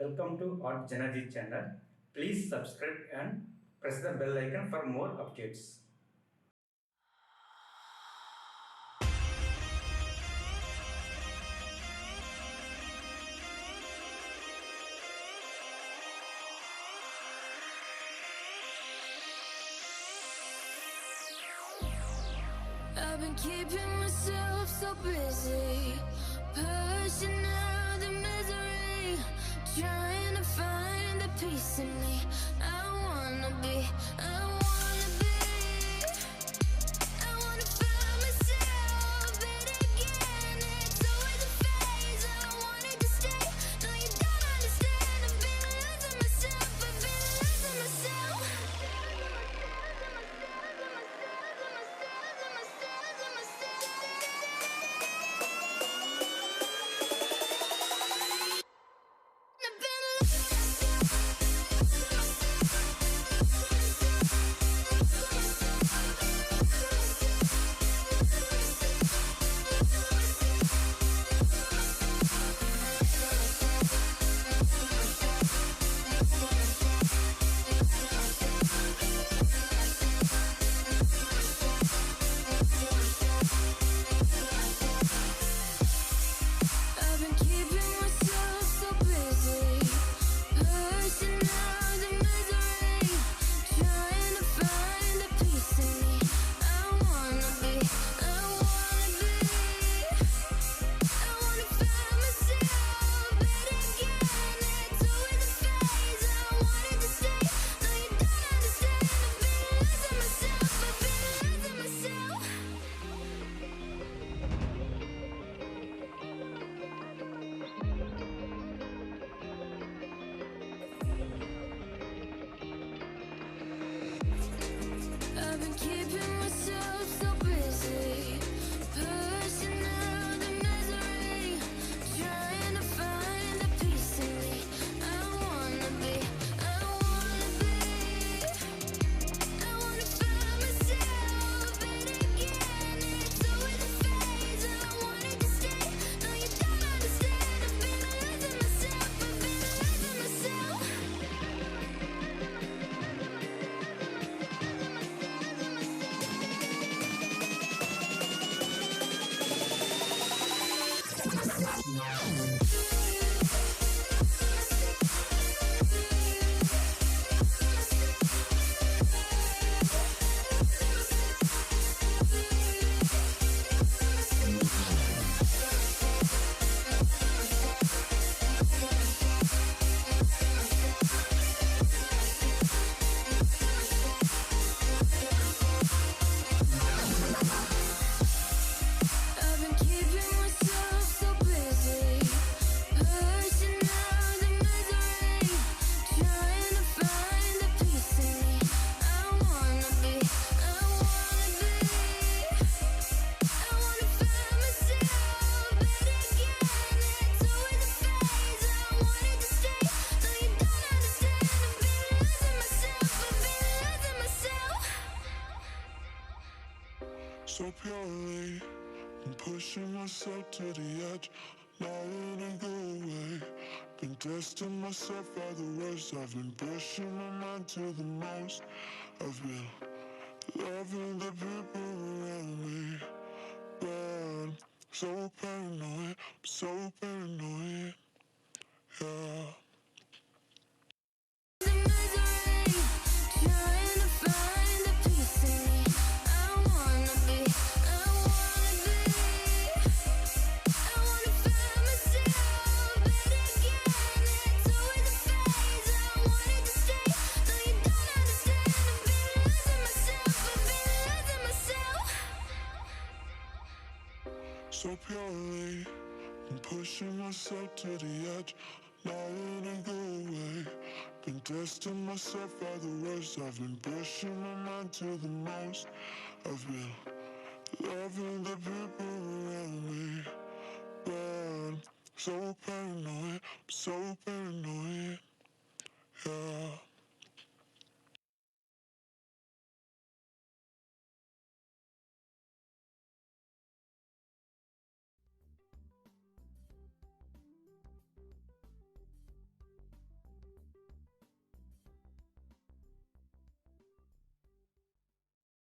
Welcome to JanaG channel. Please subscribe and press the bell icon for more updates. I've been keeping myself so busy, pushing out the misery, trying to find the peace in me. I wanna be, I wanna be, I wanna find myself, but again, it's always a phase. I wanted to stay, no you don't understand. I've been losing myself, I've been losing myself. I've been keeping myself so busy, pushing out the misery, trying to find the peace in me. I wanna be, I wanna be, I wanna find myself, but again, it's always a phase. I wanted to stay, no you don't understand. I've been losing myself, I've been losing myself. I've been keeping myself so busy, pushing out the misery, trying to find the peace in me. I wanna be, I wanna be, I wanna find myself, but again, it's always a phase. I wanted to stay, no you don't understand. I've been losing myself, I've been losing myself. I've been keeping myself so busy, pushing out the misery, trying to find the peace in me. I wanna be, I wanna be, I wanna find myself, but again, it's always a phase. I wanted to stay, no you don't understand. I've been losing myself, I've been losing myself. So purely, I'm pushing myself to the edge, not letting go away. Been testing myself by the worst. I've been pushing my mind to the most. I've been loving the people around me, but I'm so paranoid, I'm so paranoid, yeah. The misery, trying to find the peace in me. I wanna be, I wanna be, I wanna find myself, but again, it's always a phase. I wanted to stay, no you don't understand. I've been losing myself, I've been losing myself. So purely, I'm pushing myself to the edge, not letting go away. Been testing myself by the worst. I've been pushing my mind to the most. I've been loving the people around me, but I'm so paranoid, I'm so paranoid, yeah.